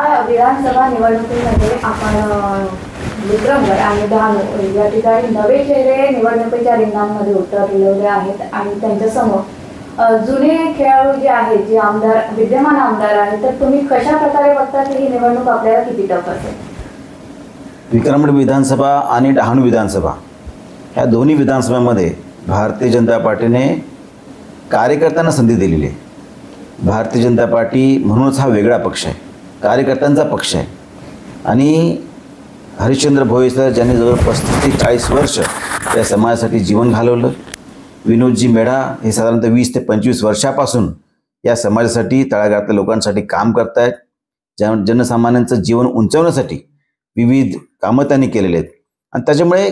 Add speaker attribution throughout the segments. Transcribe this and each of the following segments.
Speaker 1: या विधानसभा निवडणुकीमध्ये आपण विक्रमगड आणि डहाणू या ठिकाणी नवे चेहरे निवडणुकीच्या रिंगणामध्ये उतरलेले आहेत आणि त्यांच्यासमोर जुने खेळाडू जे आहेत, जे आमदार विद्यमान आमदार आहेत, तर तुम्ही कशा प्रकारे बघता की ही निवडणूक आपल्याला किती टफ असेल?
Speaker 2: विक्रमगड विधानसभा आणि डहाणू विधानसभा ह्या दोन्ही विधानसभांमध्ये भारतीय जनता पार्टीने कार्यकर्त्यांना संधी दिलेली आहे. भारतीय जनता पार्टी म्हणूनच हा वेगळा पक्ष आहे, कार्यकर्त्यांचा पक्ष आहे. आणि हरिश्चंद्र भोये सर ज्यांनी जवळ 35 ते 40 वर्ष या समाजासाठी जीवन घालवलं. विनोदजी मेढा हे साधारणतः 20 ते 25 वर्षापासून या समाजासाठी, तळागाळातल्या लोकांसाठी काम करत आहेत. जनसामान्यांचं जीवन उंचावण्यासाठी विविध कामं त्यांनी केलेले आहेत. आणि त्याच्यामुळे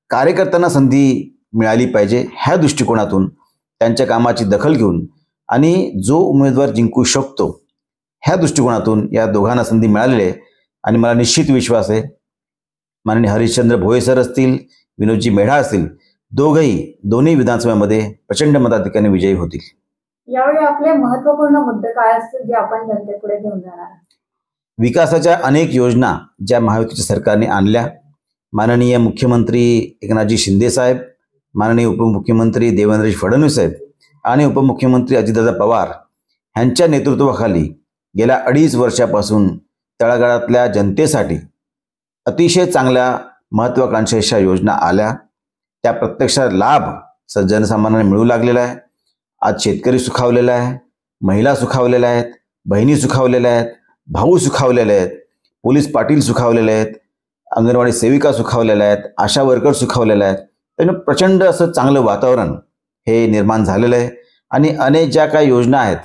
Speaker 2: कार्यकर्त्यांना संधी मिळाली पाहिजे ह्या दृष्टिकोनातून त्यांच्या कामाची दखल घेऊन आणि जो उमेदवार जिंकू शकतो ह्या दृष्टिकोनातून या दोघांना संधी मिळालेली आहे. आणि मला निश्चित विश्वास आहे माननीय हरिश्चंद्र भोये सर असतील, विनोदजी मेढा असतील, दोन्ही विधानसभेमध्ये प्रचंड मताधिक्याने विजयी होतील.
Speaker 1: यावेळी आपले महत्त्वपूर्ण मुद्दे काय असतील जे आपण जनतेपुढे घेऊन जाणार?
Speaker 2: विकासाच्या अनेक योजना ज्या महायुतीच्या सरकारने आणल्या, माननीय मुख्यमंत्री एकनाथजी शिंदे साहेब, माननीय उपमुख्यमंत्री देवेंद्रजी फडणवीस साहेब आणि उपमुख्यमंत्री अजितदादा पवार यांच्या नेतृत्वाखाली गेल्या 2.5 वर्षापासून तळागाळातल्या जनतेसाठी अतिशय चांगल्या महत्त्वाकांक्षी अशा योजना आल्या. त्या प्रत्यक्षात लाभ जनसामान्यांना मिळू लागलेला आहे. आज शेतकरी सुखावलेला आहे, महिला सुखावलेल्या आहेत, बहिणी सुखावलेल्या आहेत, भाऊ सुखावलेले आहेत, पोलीस पाटील सुखावलेले आहेत, अंगणवाडी सेविका सुखावलेल्या आहेत, आशा वर्कर सुखावलेल्या आहेत. त्यामुळे प्रचंड असं चांगलं वातावरण हे निर्माण झालेलं आहे. आणि अनेक ज्या काही योजना आहेत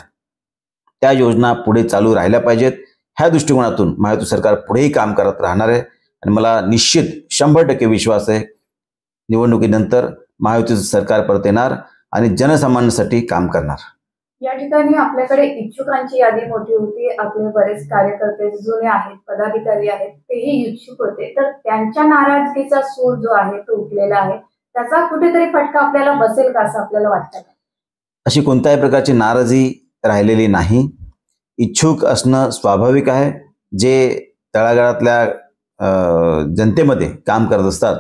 Speaker 2: त्या योजना पुढे चालू राहिल्या पाहिजेत ह्या दृष्टिकोनातून महायुती सरकार पुढेही काम करत राहणार आहे. आणि मला निश्चित 100% विश्वास आहे निवडणुकीनंतर महायुतीचं सरकार परत येणार आणि जनसामान्यांसाठी काम करणार.
Speaker 1: या ठिकाणी आपल्याकडे इच्छुकांची यादी मोठी होती. आपले बरेच कार्यकर्ते जुने आहेत, पदाधिकारी आहेत, तेही इच्छुक होते. तर त्यांच्या नाराजगीचा सूर जो आहे तो उठलेला आहे. त्याचा कुठेतरी फटका आपल्याला बसेल का असं आपल्याला वाटतं?
Speaker 2: अशी कोणत्याही प्रकारची नाराजी राहिलेली नाही. इच्छुक असणं स्वाभाविक आहे. जे तळागाळातल्या जनतेमध्ये काम करत असतात,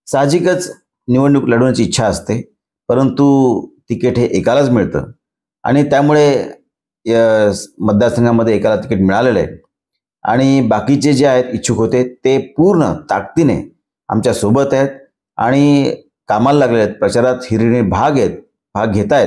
Speaker 2: साहजिकच निवडणूक लढवण्याची इच्छा असते, परंतु तिकीट हे एकालाच मिळतं. आणि त्यामुळे मतदारसंघामध्ये एकाला तिकीट मिळालेलं आहे. आणि बाकीचे जे आहेत इच्छुक होते ते पूर्ण ताकदीने आमच्या सोबत आहेत आणि कामाला लागले आहेत, प्रचारात हिरिरीने भाग घेत आहेत.